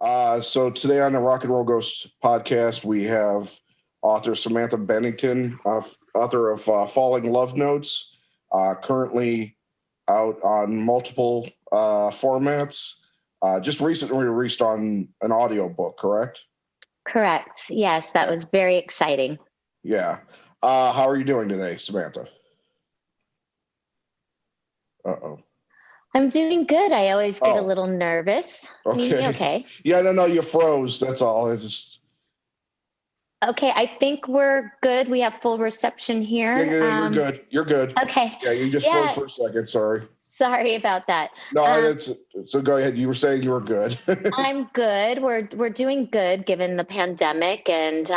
So today on the Rock and Roll Ghost podcast, we have author Samantha Bennington, author of Falling Love Notes, currently out on multiple formats, just recently released on an audiobook, correct? Correct. Yes, that was very exciting. Yeah. How are you doing today, Samantha? Uh-oh. I'm doing good. I always get a little nervous. Okay. Okay. Yeah, no, you froze. That's all. Okay, I think we're good. We have full reception here. Yeah, you're good. You're good. Okay. Yeah, you just froze for a second. Sorry. Sorry about that. No, so go ahead. You were saying you were good. I'm good. We're doing good given the pandemic, and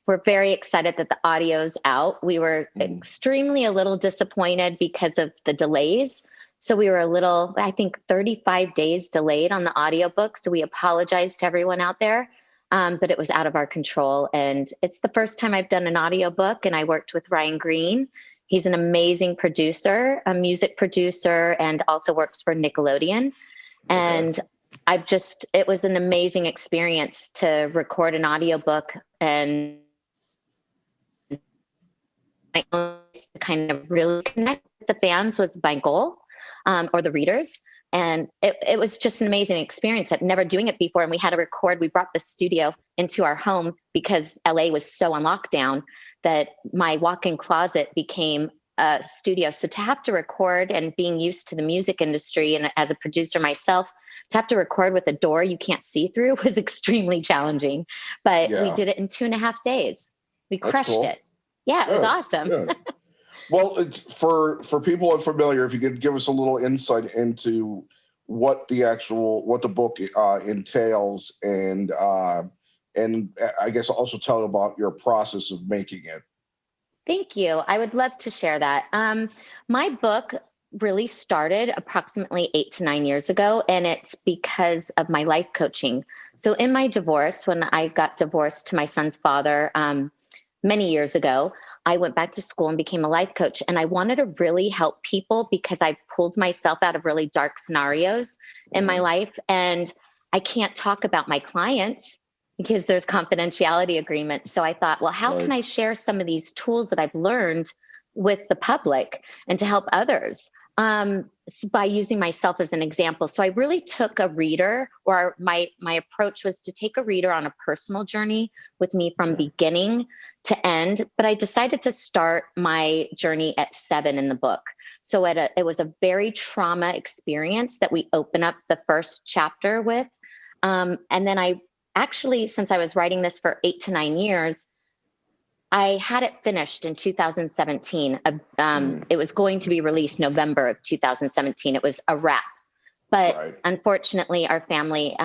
we're very excited that the audio's out. We were extremely a little disappointed because of the delays. So we were I think 35 days delayed on the audiobook. So we apologize to everyone out there. But it was out of our control. And it's the first time I've done an audiobook, and I worked with Ryan Green. He's an amazing producer, a music producer, and also works for Nickelodeon. And it was an amazing experience to record an audiobook, and kind of really connect with the fans was my goal, or the readers. And it was just an amazing experience. I've never doing it before. And we had to record. We brought the studio into our home because LA was so on lockdown that my walk-in closet became a studio. So to have to record, and being used to the music industry and as a producer myself, to have to record with a door you can't see through was extremely challenging. But we did it in 2.5 days. We crushed it. Yeah, it was awesome. Good. Well, for people unfamiliar, if you could give us a little insight into what the book entails, and I guess also tell about your process of making it. Thank you. I would love to share that. My book really started approximately 8 to 9 years ago, and it's because of my life coaching. So in my divorce, when I got divorced to my son's father many years ago, I went back to school and became a life coach. And I wanted to really help people because I pulled myself out of really dark scenarios in my life. And I can't talk about my clients because there's confidentiality agreements. So I thought, well, how can I share some of these tools that I've learned with the public and to help others by using myself as an example? So I really took a reader, or my approach was to take a reader on a personal journey with me from beginning to end. But I decided to start my journey at 7 in the book. So it was a very trauma experience that we open up the first chapter with. And then I actually, since I was writing this for 8 to 9 years, I had it finished in 2017. It was going to be released November of 2017. It was a wrap. But unfortunately, our family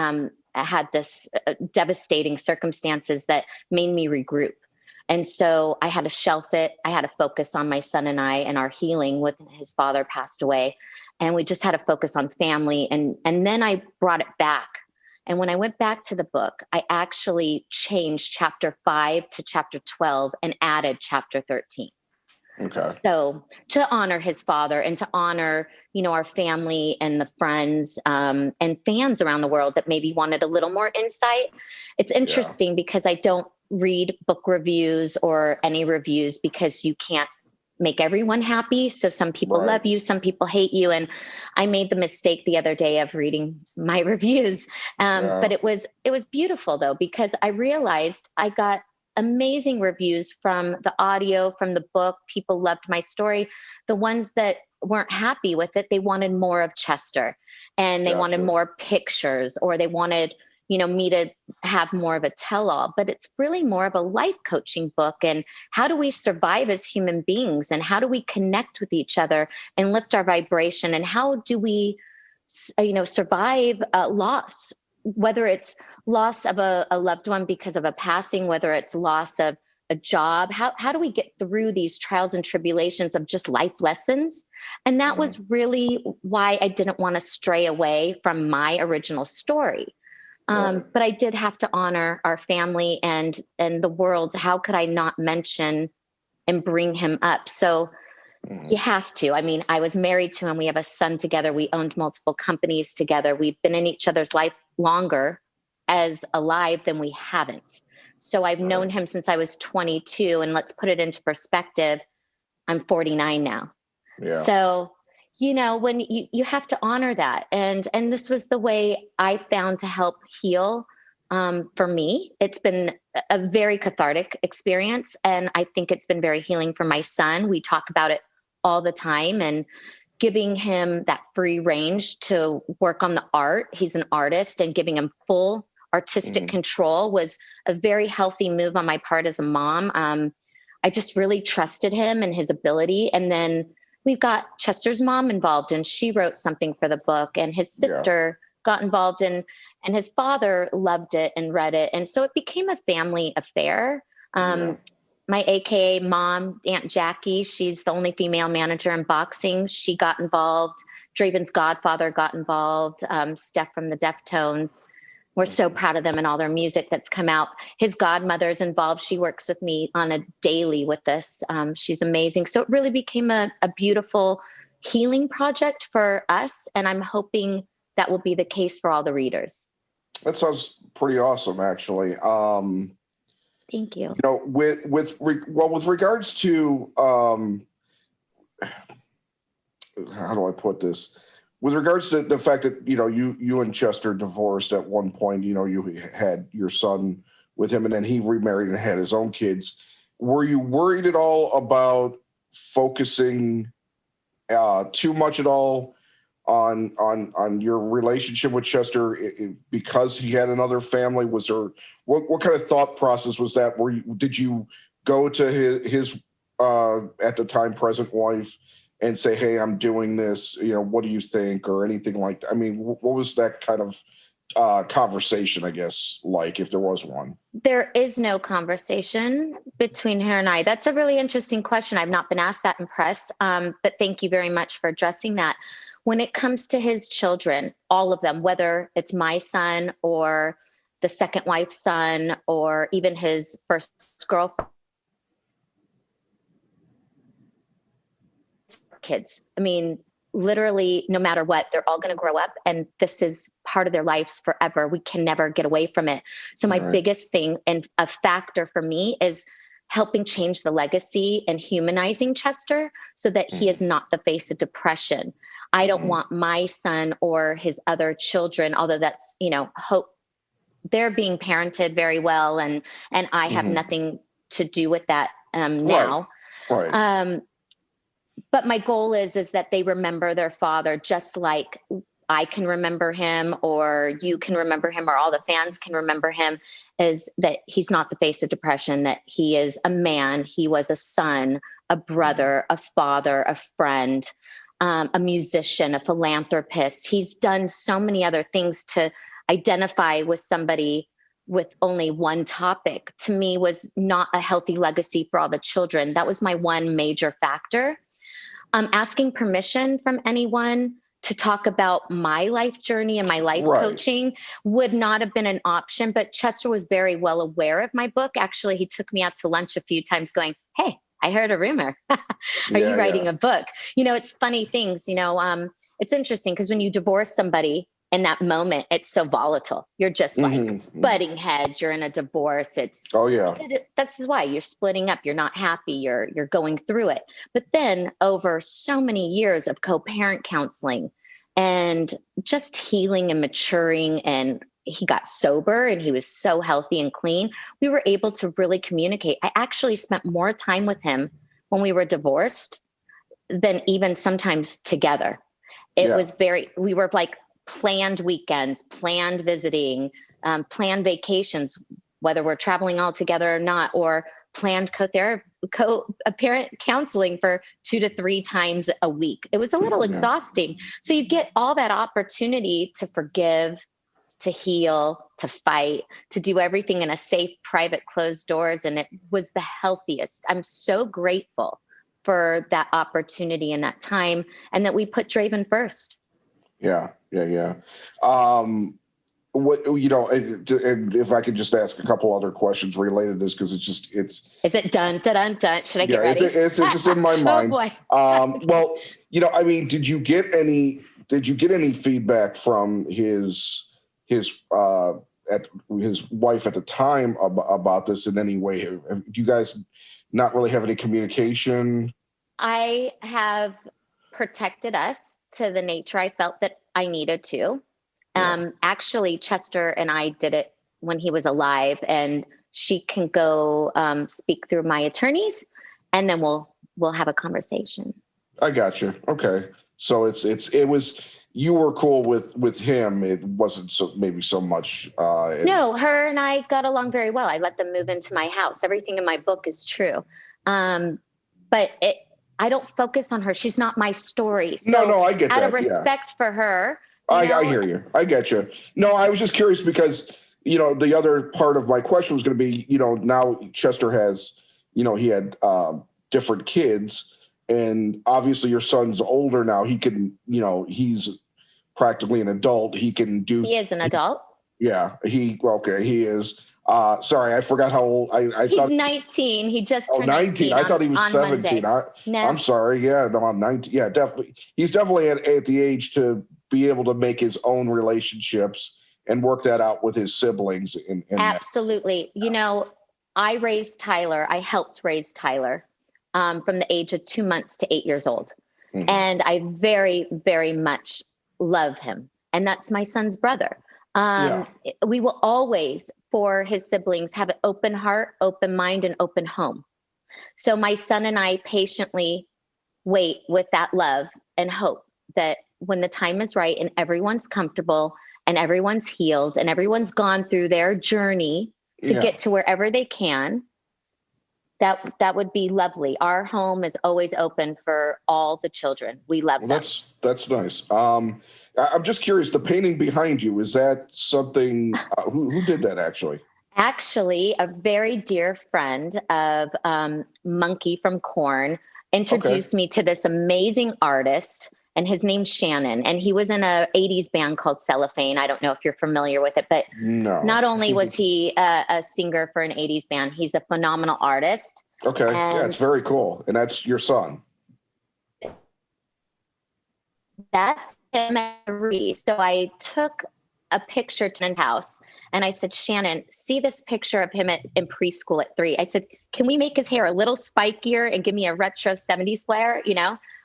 had this devastating circumstances that made me regroup. And so I had to shelf it. I had to focus on my son and I and our healing when his father passed away. And we just had to focus on family. And then I brought it back. And when I went back to the book, I actually changed chapter 5 to chapter 12 and added chapter 13. Okay. So to honor his father and to honor, our family and the friends and fans around the world that maybe wanted a little more insight. It's interesting because I don't read book reviews or any reviews because you can't make everyone happy. So some people love you, some people hate you. And I made the mistake the other day of reading my reviews. But it was beautiful though, because I realized I got amazing reviews from the audio, from the book. People loved my story. The ones that weren't happy with it, they wanted more of Chester, and they wanted more pictures, or they wanted, me to have more of a tell-all. But it's really more of a life coaching book. And how do we survive as human beings? And how do we connect with each other and lift our vibration? And how do we, survive loss? Whether it's loss of a loved one because of a passing, whether it's loss of a job, how do we get through these trials and tribulations of just life lessons? And that was really why I didn't want to stray away from my original story. But I did have to honor our family and the world. How could I not mention and bring him up? So you have to. I mean, I was married to him. We have a son together. We owned multiple companies together. We've been in each other's life longer as alive, then we haven't. So I've known him since I was 22, and let's put it into perspective. I'm 49 now. Yeah. So, when you have to honor that. And this was the way I found to help heal. For me, it's been a very cathartic experience. And I think it's been very healing for my son. We talk about it all the time, and giving him that free range to work on the art. He's an artist, and giving him full artistic control was a very healthy move on my part as a mom. I just really trusted him and his ability. And then we've got Chester's mom involved, and she wrote something for the book, and his sister got involved, and his father loved it and read it. And so it became a family affair. My AKA mom, Aunt Jackie, she's the only female manager in boxing. She got involved. Draven's godfather got involved. Steph from the Deftones. We're so proud of them and all their music that's come out. His godmother's involved. She works with me on a daily with this. She's amazing. So it really became a beautiful healing project for us. And I'm hoping that will be the case for all the readers. That sounds pretty awesome, actually. Thank you. With regards to how do I put this? With regards to the fact that you and Chester divorced at one point, you had your son with him, and then he remarried and had his own kids. Were you worried at all about focusing too much at all on your relationship with Chester because he had another family? Was there what kind of thought process was that? Did you go to his at the time present wife and say, "Hey, I'm doing this. What do you think?" or anything like that? I mean, what was that kind of conversation, I guess, like, if there was one? There is no conversation between her and I. That's a really interesting question. I've not been asked that in press, but thank you very much for addressing that. When it comes to his children, all of them, whether it's my son or the second wife's son or even his first girlfriend, kids, I mean, literally, no matter what, they're all going to grow up, and this is part of their lives forever. We can never get away from it. So my biggest thing and a factor for me is helping change the legacy and humanizing Chester so that he is not the face of depression. I don't want my son or his other children, although that's, hope they're being parented very well. And I have nothing to do with that now. Right. But my goal is that they remember their father just like I can remember him, or you can remember him, or all the fans can remember him, is that he's not the face of depression, that he is a man. He was a son, a brother, a father, a friend, a musician, a philanthropist. He's done so many other things. To identify with somebody with only one topic, to me, was not a healthy legacy for all the children. That was my one major factor. Asking permission from anyone to talk about my life journey and my life coaching would not have been an option. But Chester was very well aware of my book. Actually, he took me out to lunch a few times going, "Hey, I heard a rumor. Are you writing a book?" It's funny things, it's interesting because when you divorce somebody in that moment, it's so volatile. You're just like butting heads. You're in a divorce. This is why you're splitting up. You're not happy. You're going through it. But then over so many years of co-parent counseling and just healing and maturing, and he got sober and he was so healthy and clean, we were able to really communicate. I actually spent more time with him when we were divorced than even sometimes together. It was we were like planned weekends, planned visiting, planned vacations, whether we're traveling all together or not, or planned co-parent counseling for 2 to 3 times a week. It was a little exhausting. So you get all that opportunity to forgive, to heal, to fight, to do everything in a safe, private, closed doors. And it was the healthiest. I'm so grateful for that opportunity and that time, and that we put Draven first. Yeah. What, and if I could just ask a couple other questions related to this, because is it done? Should I get ready? It's just in my mind. Oh boy. Well, I mean, did you get any feedback from his at his wife at the time about this in any way? Do you guys not really have any communication? I have protected us to the nature I felt that I needed to. Actually, Chester and I did it when he was alive, and she can go speak through my attorneys, and then we'll have a conversation. I got you. Okay, so it was you were cool with him. It wasn't maybe so much. No, her and I got along very well. I let them move into my house. Everything in my book is true, but I don't focus on her. She's not my story. So no, I get that. Out of respect for her. I hear you. I get you. No, I was just curious because, the other part of my question was going to be, now Chester has, he had different kids, and obviously your son's older now. He can, he's practically an adult. He is an adult. Yeah, he is. Sorry, I forgot how old. I He's thought 19. He just turned 19. I thought he was 17. I'm sorry. Yeah, no, I'm 19. Yeah, definitely. He's definitely at the age to be able to make his own relationships and work that out with his siblings. Absolutely. I raised Tyler. I helped raise Tyler from the age of 2 months to 8 years old. Mm-hmm. And I very, very much love him. And that's my son's brother. We will always, for his siblings, have an open heart, open mind, and open home. So my son and I patiently wait with that love and hope that when the time is right and everyone's comfortable and everyone's healed and everyone's gone through their journey to get to wherever they can, that would be lovely. Our home is always open for all the children. We love them. That's nice. I'm just curious, the painting behind you, is that something, who did that actually? Actually, a very dear friend of Monkey from Korn introduced me to this amazing artist, and his name's Shannon. And he was in a 80s band called Cellophane. I don't know if you're familiar with it, but no. Not only was he a singer for an 80s band, he's a phenomenal artist. Okay, yeah, it's very cool. And that's your son? That's him at 3. So I took a picture to his house, and I said, Shannon, see this picture of him in preschool at 3. I said, can we make his hair a little spikier and give me a retro 70s flair,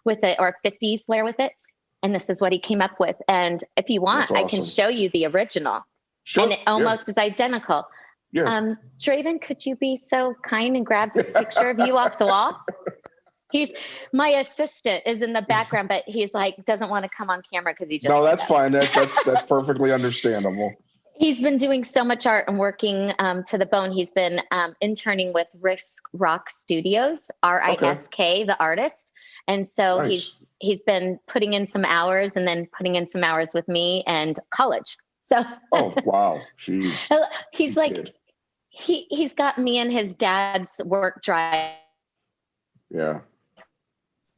with it, or 50s flair with it? And this is what he came up with. And if you want, awesome. I can show you the original. Sure. And it almost is identical. Yeah. Draven, could you be so kind and grab the picture of you off the wall? My assistant is in the background, but he's like, doesn't want to come on camera because he just. No, that's fine. That's perfectly understandable. He's been doing so much art and working to the bone. He's been interning with Risk Rock Studios, RISK, the artist. And so nice. he's been putting in some hours and then putting in some hours with me and college. So oh wow. Jeez. He's like kid. He's got me and his dad's work drive. Yeah.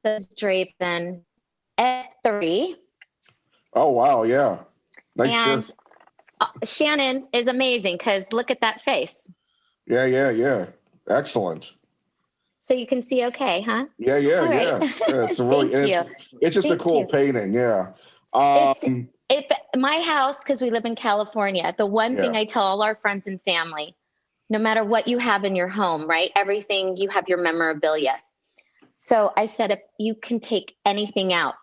Says Draven at 3. Oh wow, yeah. Nice and shirt. Shannon is amazing because look at that face. Yeah. Excellent. So you can see okay, huh? Yeah. Yeah, it's a really it's just a cool painting, yeah. If my house, because we live in California, the one thing I tell all our friends and family, no matter what you have in your home, right? Everything, you have your memorabilia. So I said, if you can take anything out,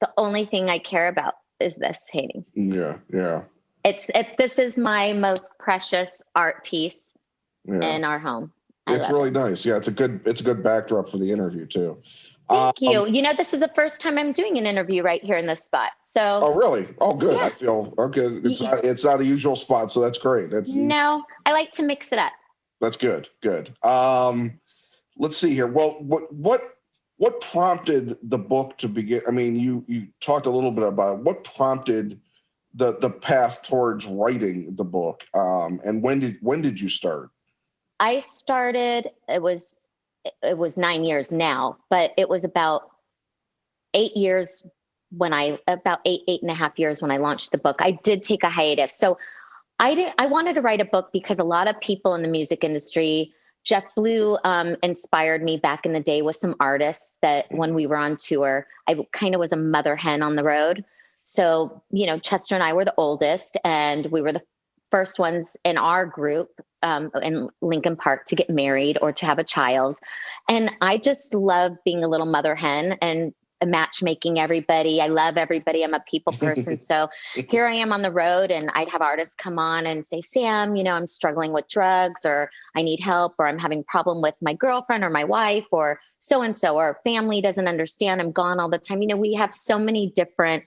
the only thing I care about is this painting. Yeah. This is my most precious art piece in our home. It's really nice. Yeah, it's a good backdrop for the interview too. Thank you. This is the first time I'm doing an interview right here in this spot. So. Oh, really? Oh, good. Yeah. I feel okay. It's not a usual spot, so that's great. No, I like to mix it up. That's good. Good. Let's see here. Well, what prompted the book to begin? I mean, you talked a little bit about it. What prompted the path towards writing the book? And when did you start? I started, it was 9 years now, but it was about 8 years about eight and a half years when I launched the book. I did take a hiatus. So I wanted to write a book because a lot of people in the music industry, Jeff Blue inspired me back in the day with some artists that when we were on tour, I kind of was a mother hen on the road. So, Chester and I were the oldest and we were the first ones in our group in Linkin Park to get married or to have a child. And I just love being a little mother hen and matchmaking everybody. I love everybody. I'm a people person. So here I am on the road, and I'd have artists come on and say, Sam, I'm struggling with drugs, or I need help, or I'm having a problem with my girlfriend or my wife or so-and-so, or family doesn't understand. I'm gone all the time. We have so many different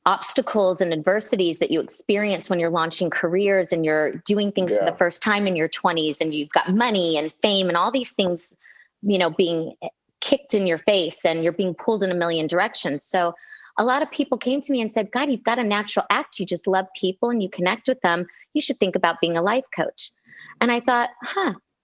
obstacles and adversities that you experience when you're launching careers and you're doing things for the first time in your 20s, and you've got money and fame and all these things, being kicked in your face, and you're being pulled in a million directions. So a lot of people came to me and said, God, you've got a natural act. You just love people and you connect with them. You should think about being a life coach. And I thought,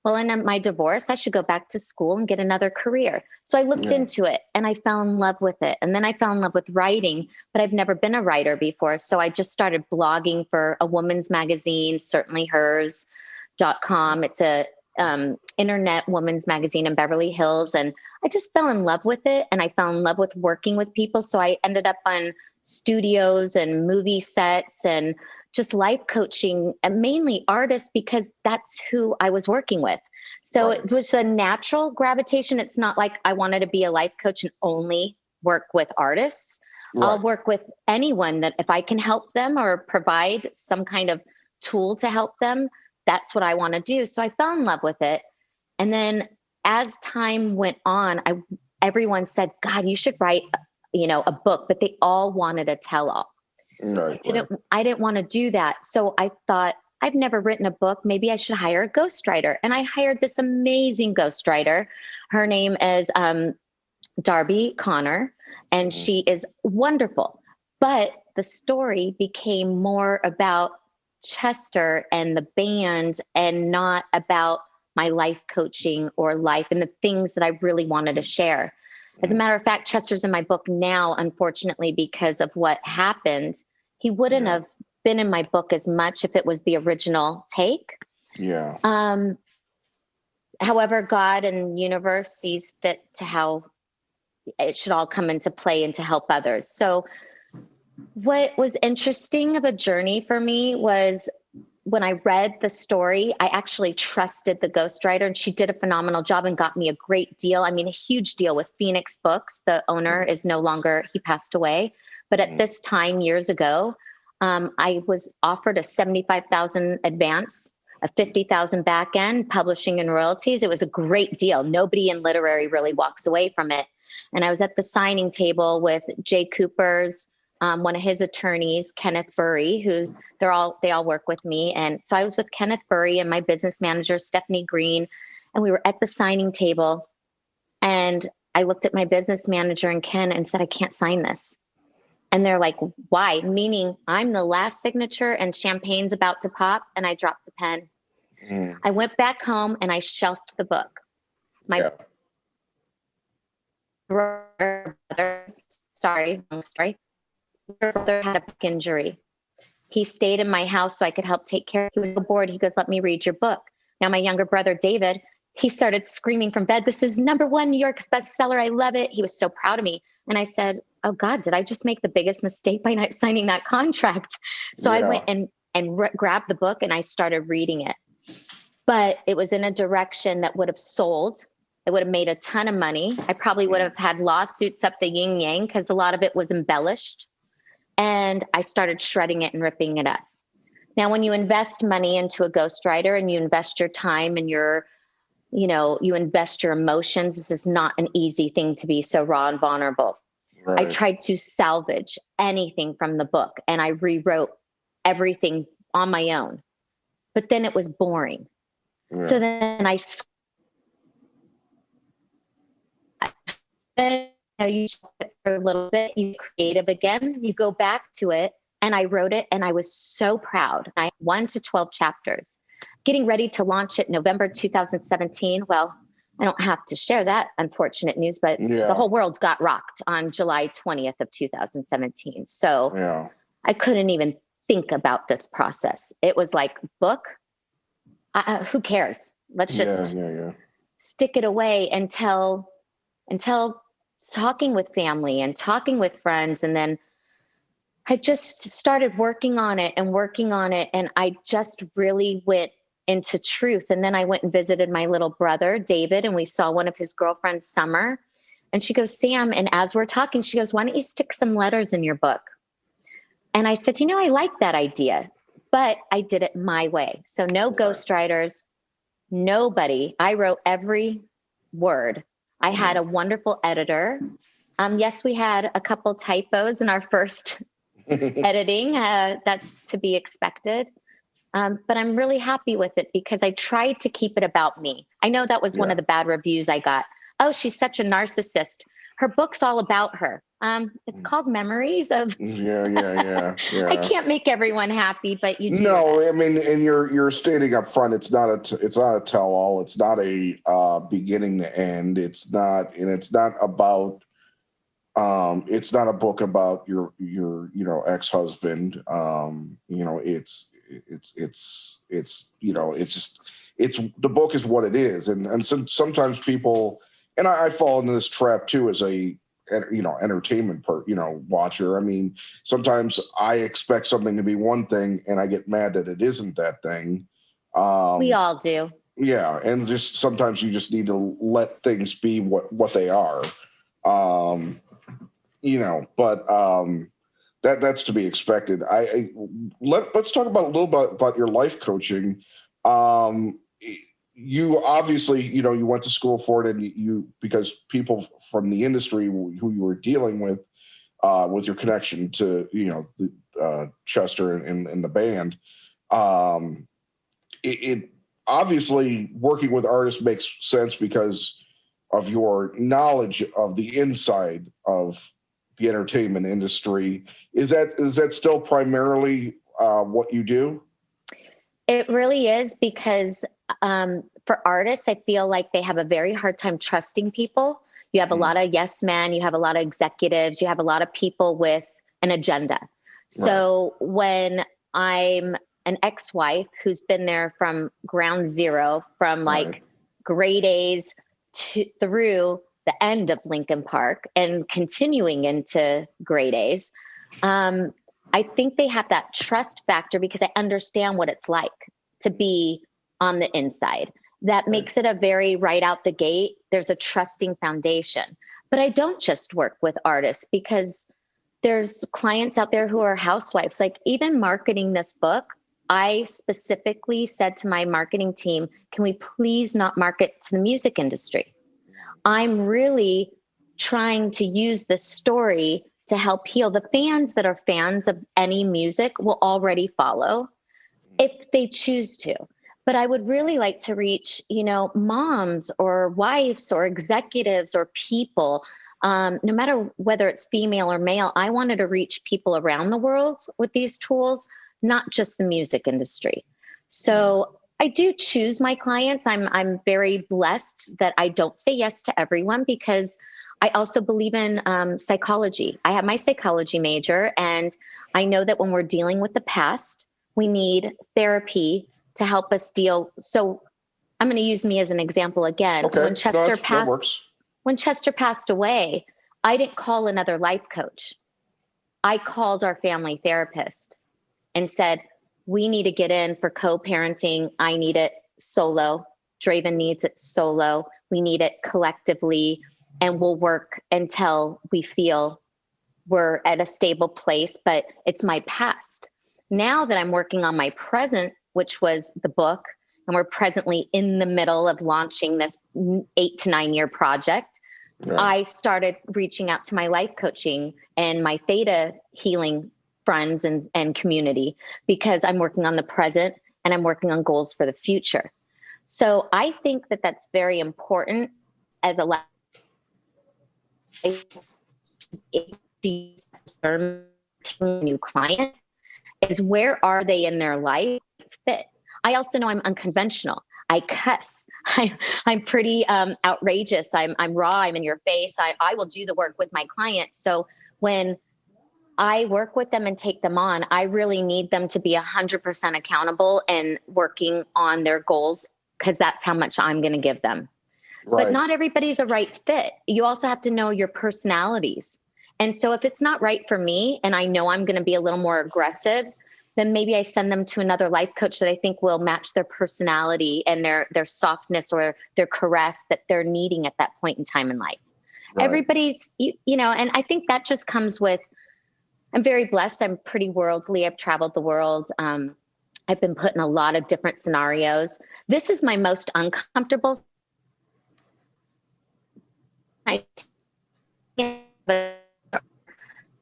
well, in my divorce, I should go back to school and get another career. So I looked into it and I fell in love with it. And then I fell in love with writing, but I've never been a writer before. So I just started blogging for a woman's magazine, certainly hers.com. It's a internet women's magazine in Beverly Hills. And I just fell in love with it. And I fell in love with working with people. So I ended up on studios and movie sets and just life coaching, and mainly artists, because that's who I was working with. So It was a natural gravitation. It's not like I wanted to be a life coach and only work with artists. I'll work with anyone that if I can help them or provide some kind of tool to help them, that's what I want to do. So I fell in love with it. And then as time went on, everyone said, God, you should write, a book, but they all wanted a tell-all. I didn't want to do that. So I thought, I've never written a book. Maybe I should hire a ghostwriter. And I hired this amazing ghostwriter. Her name is Darby Connor, and she is wonderful. But the story became more about Chester and the band and not about my life coaching or life and the things that I really wanted to share. As a matter of fact, Chester's in my book now, unfortunately, because of what happened. He wouldn't have been in my book as much if it was the original take. Yeah. However, God and universe sees fit to how it should all come into play and to help others. So what was interesting of a journey for me was when I read the story, I actually trusted the ghostwriter, and she did a phenomenal job and got me a great deal. I mean, a huge deal with Phoenix Books. The owner is no longer, he passed away. But at this time, years ago, I was offered a $75,000 advance, a $50,000 back end, publishing and royalties. It was a great deal. Nobody in literary really walks away from it. And I was at the signing table with Jay Cooper's, one of his attorneys, Kenneth Burry, they all work with me. And so I was with Kenneth Burry and my business manager, Stephanie Green, and we were at the signing table. And I looked at my business manager and Ken and said, I can't sign this. And they're like, why? Meaning I'm the last signature and champagne's about to pop. And I dropped the pen. I went back home and I shelved the book. My brother had a back injury. He stayed in my house so I could help take care. He was so bored. He goes, let me read your book. Now, my younger brother, David, he started screaming from bed, this is #1 New York's bestseller. I love it. He was so proud of me. And I said, oh God, did I just make the biggest mistake by not signing that contract? So I went and grabbed the book and I started reading it. But it was in a direction that would have sold. It would have made a ton of money. I probably would have had lawsuits up the yin yang because a lot of it was embellished. And I started shredding it and ripping it up. Now, when you invest money into a ghostwriter and you invest your time and you invest your emotions, this is not an easy thing to be so raw and vulnerable. Right. I tried to salvage anything from the book and I rewrote everything on my own, but then it was boring. Yeah. So then you for a little bit, you creative again, you go back to it. And I wrote it and I was so proud. I 1 to 12 chapters, getting ready to launch it November 2017. Well, I don't have to share that unfortunate news, but the whole world got rocked on July 20th of 2017. So I couldn't even think about this process. It was like, book, who cares? Let's just stick it away until talking with family and talking with friends. And then I just started working on it and working on it. And I just really went into truth. And then I went and visited my little brother, David, and we saw one of his girlfriends, Summer. And she goes, Sam, and as we're talking, she goes, why don't you stick some letters in your book? And I said, I like that idea, but I did it my way. So no ghostwriters, nobody. I wrote every word. I had a wonderful editor. Yes, we had a couple typos in our first editing. That's to be expected. But I'm really happy with it because I tried to keep it about me. I know that was one of the bad reviews I got. Oh, she's such a narcissist. Her book's all about her. It's called Memories of. Yeah. I can't make everyone happy, but you do. No, I mean, and you're stating up front, it's not a tell-all. It's not a beginning to end. It's not about. It's not a book about your ex-husband. It's the book is what it is, and sometimes people, and I fall into this trap too as a entertainment watcher. I mean, sometimes I expect something to be one thing, and I get mad that it isn't that thing. We all do. Yeah, and just sometimes you just need to let things be what they are. That's to be expected. Let's talk about a little bit about your life coaching. You obviously, you went to school for it, and you because people from the industry who you were dealing with your connection to, Chester and the band, it obviously working with artists makes sense because of your knowledge of the inside of the entertainment industry. Is that still primarily what you do? It really is, because for artists, I feel like they have a very hard time trusting people. You have a lot of yes men, you have a lot of executives, you have a lot of people with an agenda. So when I'm an ex-wife who's been there from ground zero, from like grade A's through the end of Linkin Park and continuing into grade A's, I think they have that trust factor because I understand what it's like to be on the inside. That makes it a very right out the gate. There's a trusting foundation. But I don't just work with artists, because there's clients out there who are housewives. Like, even marketing this book, I specifically said to my marketing team, can we please not market to the music industry? I'm really trying to use this story to help heal. The fans that are fans of any music will already follow if they choose to. But I would really like to reach, moms or wives or executives or people, no matter whether it's female or male. I wanted to reach people around the world with these tools, not just the music industry. So I do choose my clients. I'm very blessed that I don't say yes to everyone, because I also believe in psychology. I have my psychology major, and I know that when we're dealing with the past, we need therapy to help us deal. So I'm going to use me as an example again. Okay. When Chester passed away, I didn't call another life coach. I called our family therapist and said, we need to get in for co-parenting. I need it solo. Draven needs it solo. We need it collectively. And we'll work until we feel we're at a stable place. But it's my past. Now that I'm working on my present, which was the book, and we're presently in the middle of launching this 8 to 9 year project, I started reaching out to my life coaching and my theta healing friends and community, because I'm working on the present and I'm working on goals for the future. So I think that that's very important as a new client, is where are they in their life fit. I also know I'm unconventional. I cuss. I'm pretty outrageous. I'm raw. I'm in your face. I will do the work with my clients. So when I work with them and take them on, I really need them to be 100% accountable and working on their goals, because that's how much I'm going to give them. Right. But not everybody's a right fit. You also have to know your personalities. And so if it's not right for me and I know I'm going to be a little more aggressive, then maybe I send them to another life coach that I think will match their personality and their softness or their caress that they're needing at that point in time in life. Right. Everybody's, and I think that just comes with, I'm very blessed. I'm pretty worldly. I've traveled the world. I've been put in a lot of different scenarios. This is my most uncomfortable.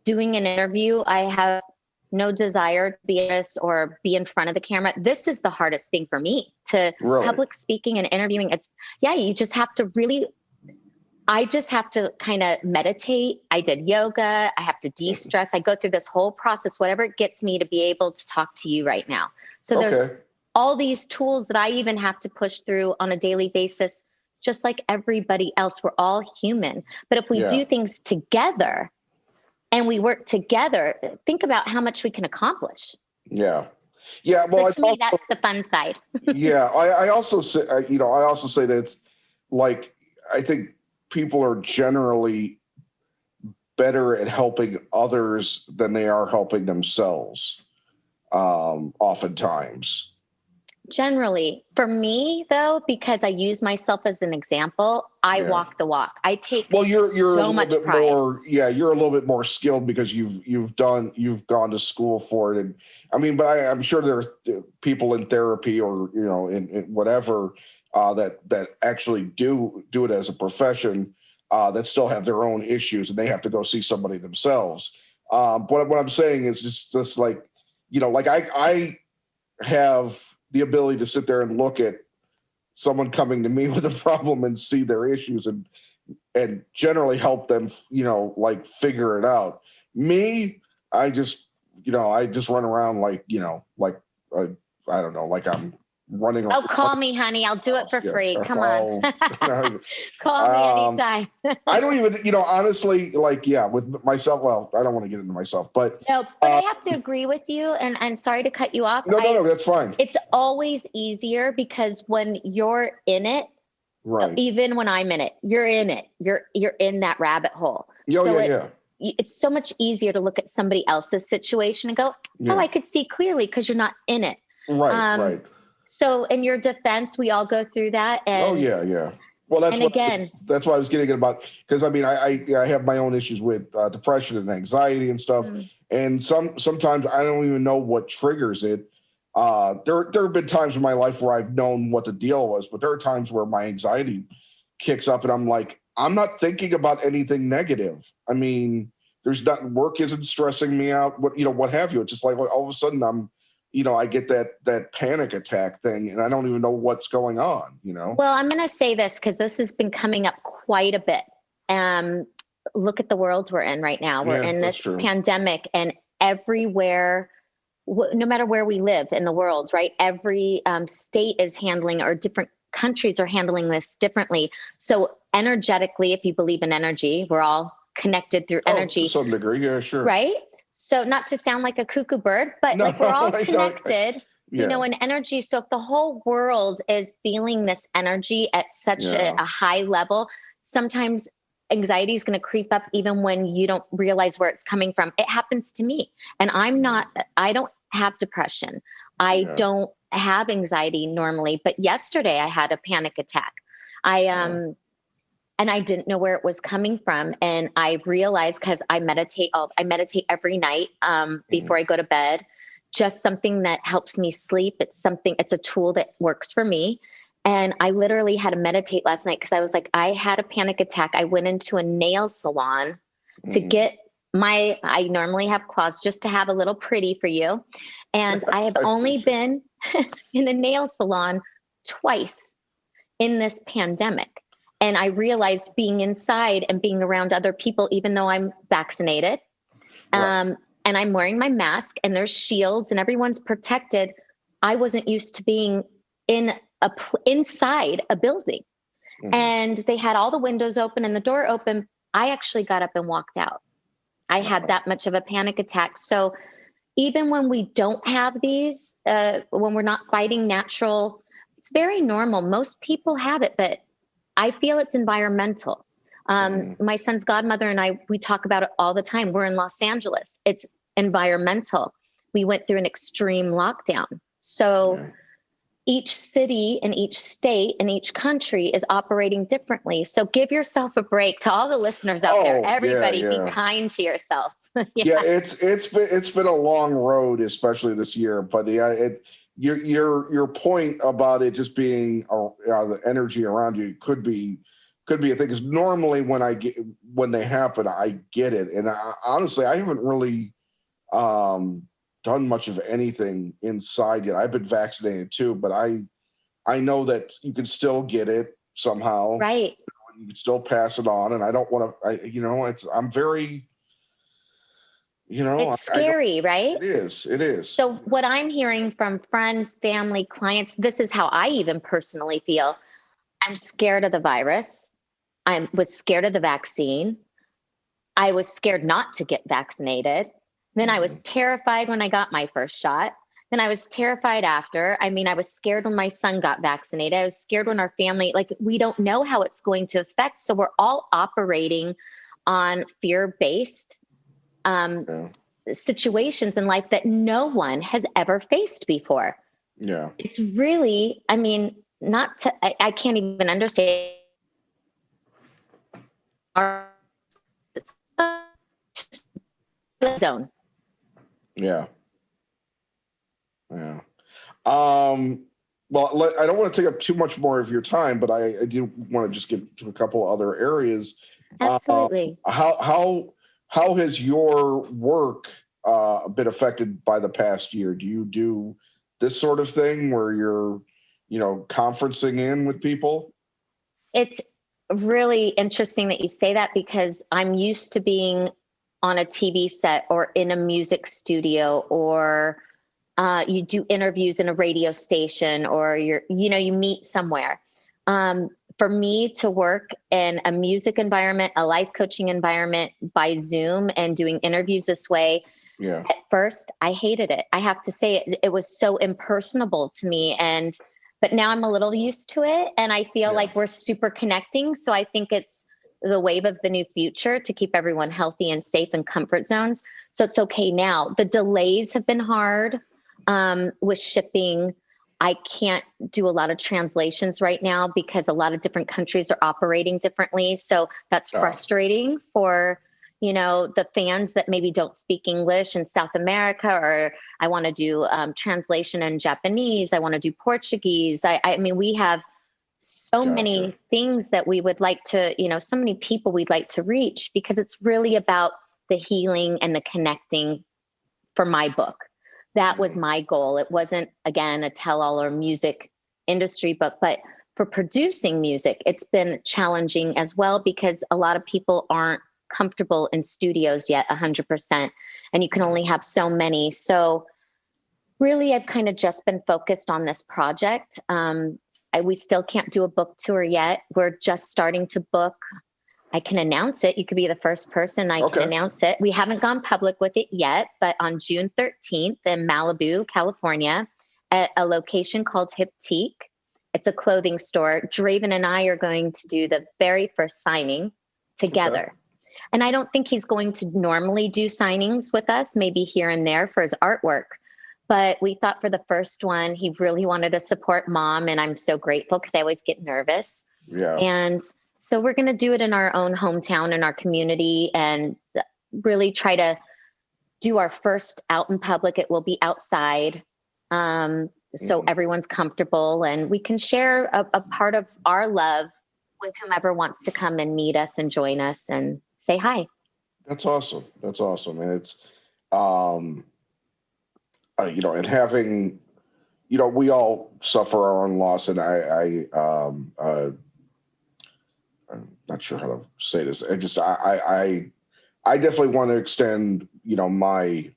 Doing an interview, I have no desire to be this or be in front of the camera. This is the hardest thing for me to public speaking and interviewing. You just have to really, I just have to kind of meditate. I did yoga. I have to de-stress. I go through this whole process, whatever it gets me to be able to talk to you right now. So there's all these tools that I even have to push through on a daily basis, just like everybody else. We're all human. But if we do things together and we work together, think about how much we can accomplish. Yeah. Yeah. Well, so to me, that's the fun side. I also say, that it's like, I think people are generally better at helping others than they are helping themselves. Oftentimes. Generally, for me though, because I use myself as an example, I walk the walk. I take you're so a much bit pride. You're a little bit more skilled because you've gone to school for it, and I mean, but I'm sure there are people in therapy or in whatever that actually do it as a profession that still have their own issues and they have to go see somebody themselves. But what I'm saying is just like, like I have the ability to sit there and look at someone coming to me with a problem and see their issues and generally help them, like figure it out. Me, I just run around like I don't know, like I'm running. Oh, call me, honey. I'll do it for free. Come on. Call me anytime. I don't even, honestly, with myself. Well, I don't want to get into myself, but no, but I have to agree with you. And sorry to cut you off. No, that's fine. It's always easier because when you're in it, right? Even when I'm in it, you're in it. You're in that rabbit hole. It's so much easier to look at somebody else's situation and go, oh, I could see clearly because you're not in it. Right. So in your defense, we all go through that. And, Well, that's why I was getting it about, because I mean, I have my own issues with depression and anxiety and stuff. And sometimes I don't even know what triggers it. There have been times in my life where I've known what the deal was, but there are times where my anxiety kicks up and I'm like, I'm not thinking about anything negative. I mean, work isn't stressing me out, what have you. It's just like all of a sudden I get that panic attack thing and I don't even know what's going on, Well, I'm going to say this because this has been coming up quite a bit. Look at the world we're in right now. We're in this pandemic and everywhere, no matter where we live in the world, right? Every state is handling or different countries are handling this differently. So energetically, if you believe in energy, we're all connected through energy. To some degree, yeah, sure. Right? So not to sound like a cuckoo bird, but we're all connected, in energy. So if the whole world is feeling this energy at such a high level, sometimes anxiety is going to creep up even when you don't realize where it's coming from. It happens to me. And I don't have depression. I don't have anxiety normally, but yesterday I had a panic attack. And I didn't know where it was coming from. And I realized because I meditate every night before I go to bed, just something that helps me sleep. It's a tool that works for me. And I literally had to meditate last night because I was like, I had a panic attack. I went into a nail salon to get I normally have claws just to have a little pretty for you. And I have only been in a nail salon twice in this pandemic. And I realized being inside and being around other people, even though I'm vaccinated, and I'm wearing my mask and there's shields and everyone's protected, I wasn't used to being inside a building. And they had all the windows open and the door open. I actually got up and walked out. I had that much of a panic attack. So even when we don't have these, when we're not fighting natural, it's very normal. Most people have it, but I feel it's environmental. My son's godmother and I, we talk about it all the time. We're in Los Angeles. It's environmental. We went through an extreme lockdown. So each city and each state and each country is operating differently. So give yourself a break. To all the listeners out there. Everybody, be kind to yourself. It's been a long road, especially this year. But your point about it just being the energy around you could be a thing. Because normally when they happen, I get it, and honestly, I haven't really done much of anything inside yet. I've been vaccinated too, but I know that you can still get it somehow. Right. You can still pass it on, and I don't want to. I'm very. It's scary, right? It is. So what I'm hearing from friends, family, clients, this is how I even personally feel. I'm scared of the virus. I was scared of the vaccine. I was scared not to get vaccinated. Then I was terrified when I got my first shot. Then I was terrified after. I mean, I was scared when my son got vaccinated. I was scared when our family, we don't know how it's going to affect. So we're all operating on fear-based situations in life that no one has ever faced before. Yeah. It's really, I mean, I can't even understand. Zone. Yeah. Yeah. Well, I don't want to take up too much more of your time, but I do want to just get to a couple other areas. Absolutely. How has your work been affected by the past year? Do you do this sort of thing where you're, conferencing in with people? It's really interesting that you say that, because I'm used to being on a TV set or in a music studio, or you do interviews in a radio station, or you meet somewhere. For me to work in a music environment, a life coaching environment by Zoom and doing interviews this way, at first I hated it. I have to say it was so impersonable to me. But now I'm a little used to it, and I feel like we're super connecting. So I think it's the wave of the new future to keep everyone healthy and safe in comfort zones. So it's okay now. The delays have been hard with shipping. I can't do a lot of translations right now because a lot of different countries are operating differently. So that's frustrating for, the fans that maybe don't speak English in South America, or I want to do translation in Japanese. I want to do Portuguese. I mean, we have so many things that we would like to, so many people we'd like to reach, because it's really about the healing and the connecting for my book. That was my goal. It wasn't, again, a tell-all or music industry book, but for producing music, it's been challenging as well, because a lot of people aren't comfortable in studios yet 100%, and you can only have so many. So really, I've kind of just been focused on this project. We still can't do a book tour yet. We're just starting to book. I can announce it. You could be the first person. I can announce it. We haven't gone public with it yet, but on June 13th in Malibu, California, at a location called Hiptique. It's a clothing store. Draven and I are going to do the very first signing together. And I don't think he's going to normally do signings with us, maybe here and there for his artwork. But we thought for the first one, he really wanted to support Mom. And I'm so grateful, because I always get nervous. Yeah. And so we're going to do it in our own hometown, in our community, and really try to do our first out in public. It will be outside. So everyone's comfortable, and we can share a part of our love with whomever wants to come and meet us and join us and say hi. That's awesome. And it's, and having, we all suffer our own loss, and I'm not sure how to say this. I definitely want to extend, my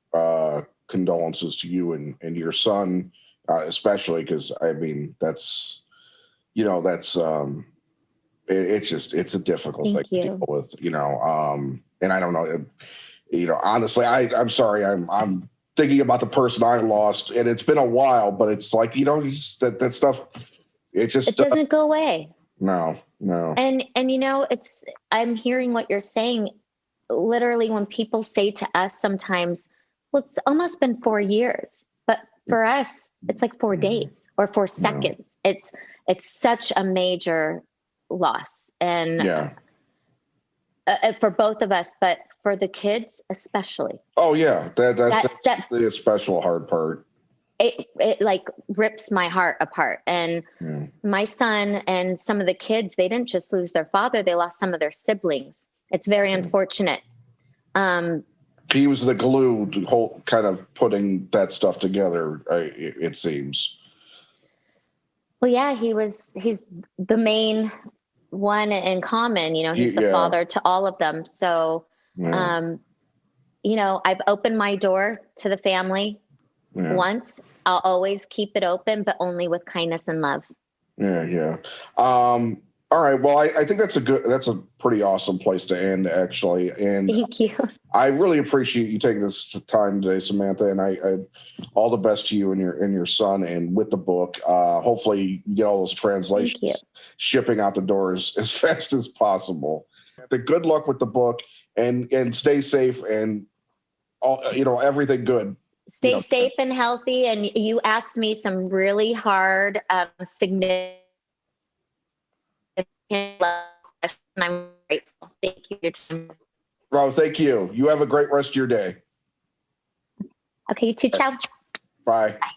condolences to you and your son, especially, because I mean, it's a difficult thing to deal with, and I don't know, honestly, I'm sorry. I'm thinking about the person I lost, and it's been a while, but it's like, that stuff, it just doesn't go away. No. No. And I'm hearing what you're saying. Literally, when people say to us sometimes, well, it's almost been 4 years, but for us, it's like 4 days or 4 seconds. It's such a major loss, and Yeah. For both of us, but for the kids especially. Oh yeah, that's the special hard part. It like rips my heart apart. And my son and some of the kids, they didn't just lose their father, they lost some of their siblings. It's very unfortunate. He was the glue to whole kind of putting that stuff together, it seems. Well, yeah, he's the main one in common, he's the father to all of them. So, I've opened my door to the family once. I'll always keep it open, but only with kindness and love. Yeah. All right. Well, I think that's a pretty awesome place to end, actually. And thank you. I really appreciate you taking this time today, Samantha. And I all the best to you and your son, and with the book. Hopefully, you get all those translations shipping out the doors as fast as possible. Good luck with the book, and stay safe, and everything good. Stay safe and healthy. And you asked me some really hard, significant questions. I'm grateful. Thank you. Bro, thank you. You have a great rest of your day. Okay, you too. Ciao. Bye. Bye.